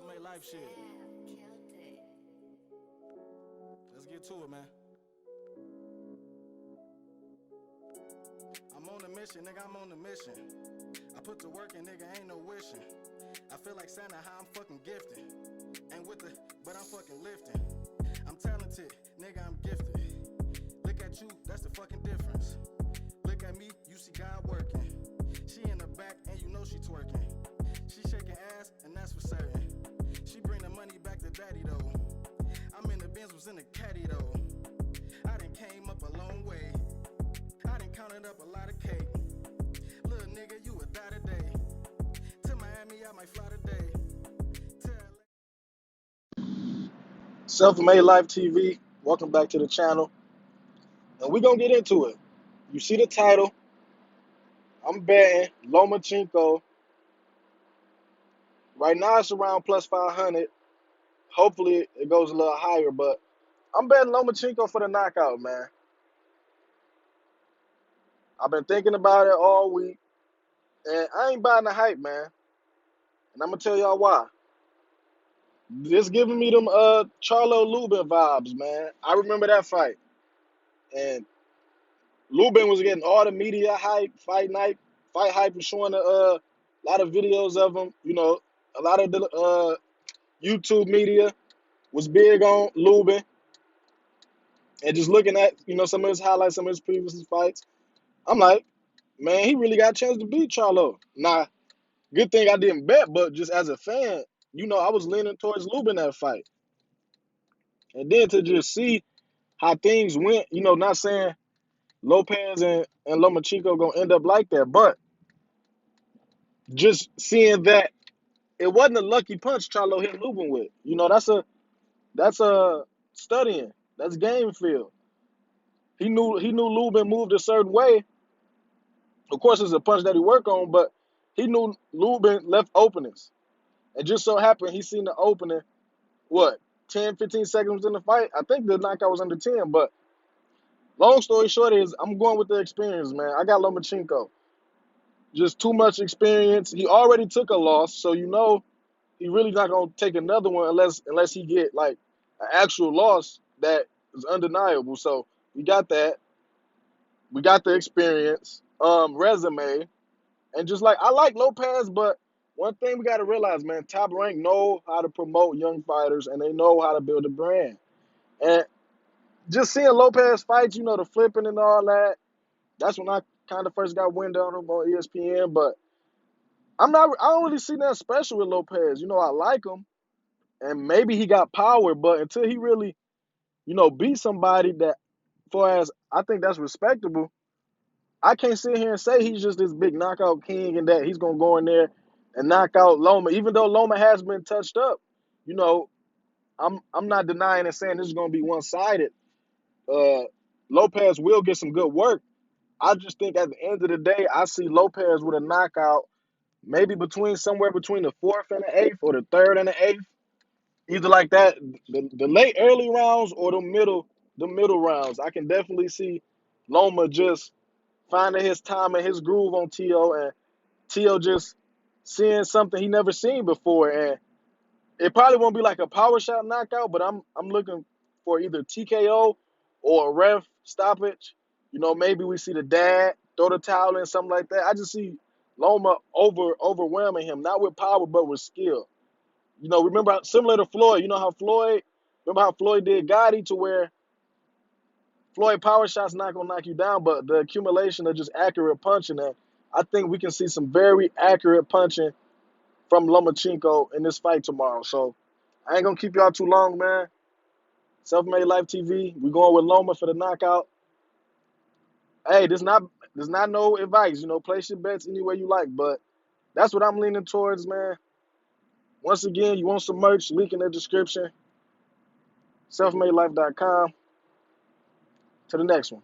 Self-made life shit. Let's get to it, man. I'm on a mission, nigga, I'm on a mission. I put the work in, nigga, ain't no wishing. I feel like Santa, how I'm fucking gifted. Ain't with the, but I'm fucking lifting. I'm talented, nigga, I'm gifted. Look at you, that's the fucking difference. Look at me, you see God working. She in the back, and you know she twerking. She shaking ass, and that's for certain. She bring the money back to daddy, though. I'm in the Benz, was in the caddy, though. I done came up a long way. I done counted up a lot of cake. Little nigga, you would die today. To Miami, I might fly today. To LA. Selfmadelyfetv, welcome back to the channel. And we're going to get into it. You see the title. I'm betting Lomachenko. Right now it's around plus 500. Hopefully it goes a little higher, but I'm betting Lomachenko for the knockout, man. I've been thinking about it all week, and I ain't buying the hype, man. And I'm going to tell y'all why. This giving me them Charlo Lubin vibes, man. I remember that fight. And Lubin was getting all the media hype, fight hype, and showing a lot of videos of him. You know, a lot of the YouTube media was big on Lubin, and just looking at some of his highlights, some of his previous fights, I'm like, man, he really got a chance to beat Charlo. Now, good thing I didn't bet, but just as a fan, I was leaning towards Lubin that fight, and then to just see how things went. Not saying Lopez and Lomachenko gonna end up like that, but just seeing that it wasn't a lucky punch Charlo hit Lubin with. That's a studying. That's game feel. He knew Lubin moved a certain way. Of course, it's a punch that he worked on, but he knew Lubin left openings. And just so happened he seen the opening, what, 10, 15 seconds in the fight? I think the knockout was under 10, but long story short is I'm going with the experience, man. I got Lomachenko. Just too much experience. He already took a loss, so he really not gonna take another one unless he get like an actual loss that is undeniable. So we got that. We got the experience, resume, and just like I like Lopez, but one thing we gotta realize, man, Top Rank know how to promote young fighters and they know how to build a brand. And just seeing Lopez fights, the flipping and all that, that's when I kind of first got wind on him on ESPN. But I don't really see that special with Lopez. I like him. And maybe he got power, but until he really, beat somebody that, far as I think that's respectable, I can't sit here and say he's just this big knockout king and that he's gonna go in there and knock out Loma. Even though Loma has been touched up, you know, I'm not denying and saying this is gonna be one-sided. Lopez will get some good work. I just think at the end of the day, I see Lopez with a knockout, maybe somewhere between the fourth and the eighth, or the third and the eighth. Either like that, the late early rounds or the middle rounds. I can definitely see Loma just finding his time and his groove on Tio, and Tio just seeing something he never seen before. And it probably won't be like a power shot knockout, but I'm looking for either TKO or a ref stoppage. Maybe we see the dad throw the towel in, something like that. I just see Loma overwhelming him, not with power but with skill. Remember, similar to Floyd, remember how Floyd did Gotti, to where Floyd power shots not gonna knock you down, but the accumulation of just accurate punching. And I think we can see some very accurate punching from Lomachenko in this fight tomorrow. So I ain't gonna keep y'all too long, man. Selfmadelyfetv, we going with Loma for the knockout. Hey, this not no advice. Place your bets any way you like, but that's what I'm leaning towards, man. Once again, you want some merch, link in the description. Selfmadelyfe.com. To the next one.